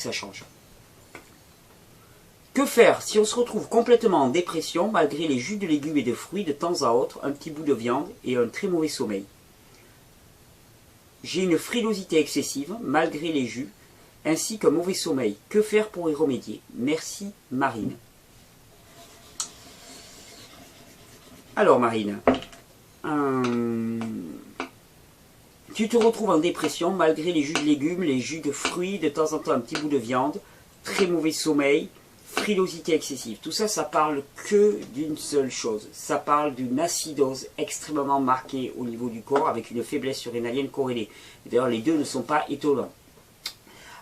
ça change. Que faire si on se retrouve complètement en dépression malgré les jus de légumes et de fruits de temps à autre, un petit bout de viande et un très mauvais sommeil? J'ai une frilosité excessive malgré les jus ainsi qu'un mauvais sommeil. Que faire pour y remédier? Merci Marine. Alors Marine, tu te retrouves en dépression malgré les jus de légumes, les jus de fruits, de temps en temps un petit bout de viande, très mauvais sommeil, frilosité excessive. Tout ça, ça parle que d'une seule chose. Ça parle d'une acidose extrêmement marquée au niveau du corps avec une faiblesse surrénalienne corrélée. D'ailleurs, les deux ne sont pas étonnants.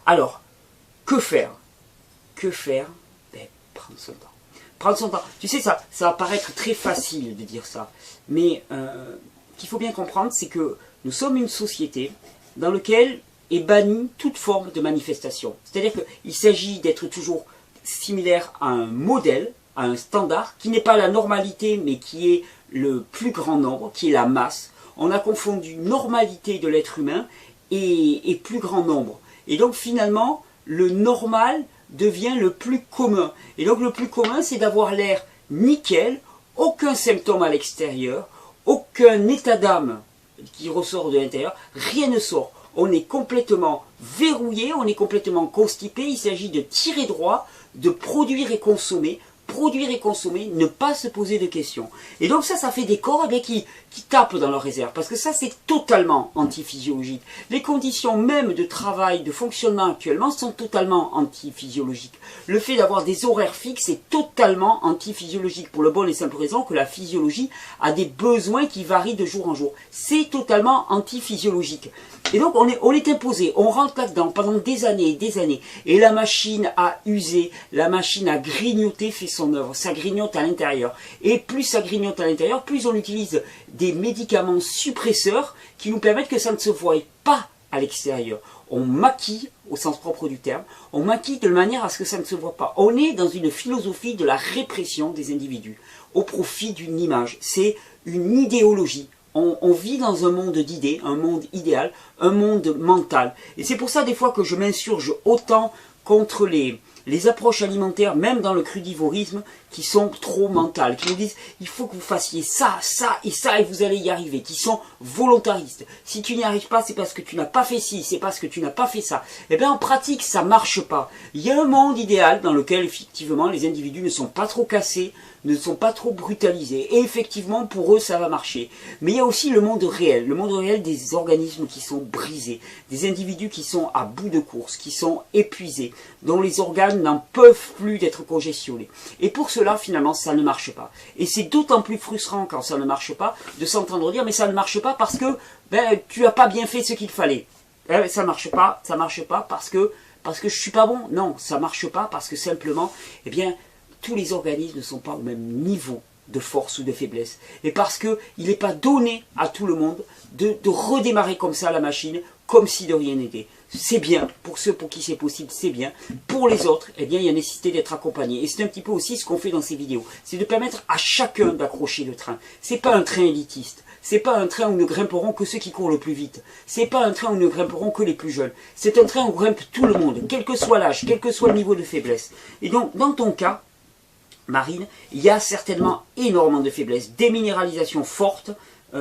Alors, que faire? Que faire? Ben, prendre son temps. Prendre son temps. Tu sais, ça va paraître très facile de dire ça. Mais qu'il faut bien comprendre, c'est que nous sommes une société dans laquelle est bannie toute forme de manifestation. C'est-à-dire qu'il s'agit d'être toujours similaire à un modèle, à un standard, qui n'est pas la normalité, mais qui est le plus grand nombre, qui est la masse. On a confondu normalité de l'être humain et plus grand nombre. Et donc finalement, le normal devient le plus commun. Et donc le plus commun, c'est d'avoir l'air nickel, aucun symptôme à l'extérieur, aucun état d'âme qui ressort de l'intérieur, rien ne sort. On est complètement verrouillé, on est complètement constipé, il s'agit de tirer droit, de produire et consommer, ne pas se poser de questions. Et donc ça fait des corps qui tapent dans leur réserve, parce que ça c'est totalement antiphysiologique. Les conditions même de travail, de fonctionnement actuellement sont totalement antiphysiologiques. Le fait d'avoir des horaires fixes est totalement antiphysiologique, pour le bon et simple raison que la physiologie a des besoins qui varient de jour en jour. C'est totalement antiphysiologique. Et donc on est imposé, on rentre là-dedans pendant des années et des années, et la machine a usé, la machine a grignoté, fait son œuvre, ça grignote à l'intérieur. Et plus ça grignote à l'intérieur, plus on utilise des médicaments suppresseurs qui nous permettent que ça ne se voie pas à l'extérieur. On maquille, au sens propre du terme, on maquille de manière à ce que ça ne se voit pas. On est dans une philosophie de la répression des individus, au profit d'une image. C'est une idéologie. On vit dans un monde d'idées, un monde idéal, un monde mental. Et c'est pour ça des fois que je m'insurge autant contre les approches alimentaires, même dans le crudivorisme, qui sont trop mentales, qui nous disent il faut que vous fassiez ça, ça et vous allez y arriver, qui sont volontaristes. Si tu n'y arrives pas, c'est parce que tu n'as pas fait ci, c'est parce que tu n'as pas fait ça. Eh bien en pratique, ça ne marche pas. Il y a un monde idéal dans lequel effectivement les individus ne sont pas trop cassés, ne sont pas trop brutalisés. Et effectivement, pour eux, ça va marcher. Mais il y a aussi le monde réel des organismes qui sont brisés, des individus qui sont à bout de course, qui sont épuisés, dont les organes n'en peuvent plus d'être congestionnés. Et pour cela, finalement, ça ne marche pas. Et c'est d'autant plus frustrant quand ça ne marche pas, de s'entendre dire, mais ça ne marche pas parce que tu n'as pas bien fait ce qu'il fallait. Ça marche pas parce que je suis pas bon. Non, ça marche pas parce que simplement, eh bien, tous les organismes ne sont pas au même niveau de force ou de faiblesse. Et parce qu'il n'est pas donné à tout le monde de redémarrer comme ça la machine, comme si de rien n'était. C'est bien, pour ceux pour qui c'est possible, c'est bien. Pour les autres, eh bien, il y a nécessité d'être accompagné. Et c'est un petit peu aussi ce qu'on fait dans ces vidéos. C'est de permettre à chacun d'accrocher le train. C'est pas un train élitiste. C'est pas un train où ne grimperont que ceux qui courent le plus vite. C'est pas un train où ne grimperont que les plus jeunes. C'est un train où grimpe tout le monde, quel que soit l'âge, quel que soit le niveau de faiblesse. Et donc, dans ton cas, Marine, il y a certainement énormément de faiblesses, déminéralisation forte,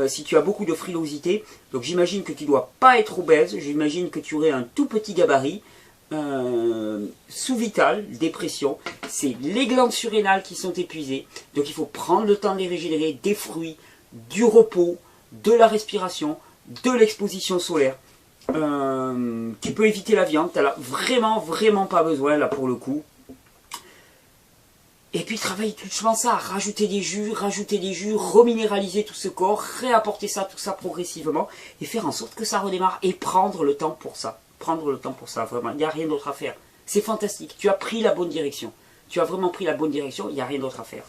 si tu as beaucoup de frilosité. Donc j'imagine que tu ne dois pas être obèse, j'imagine que tu aurais un tout petit gabarit, sous-vital, dépression. C'est les glandes surrénales qui sont épuisées. Donc il faut prendre le temps de les régénérer, des fruits, du repos, de la respiration, de l'exposition solaire. Tu peux éviter la viande, tu n'as vraiment pas besoin là pour le coup. Et puis travailler doucement ça, rajouter des jus, reminéraliser tout ce corps, réapporter ça, tout ça progressivement, et faire en sorte que ça redémarre, et prendre le temps pour ça. Prendre le temps pour ça, vraiment, il n'y a rien d'autre à faire. C'est fantastique, tu as pris la bonne direction. Tu as vraiment pris la bonne direction, il n'y a rien d'autre à faire.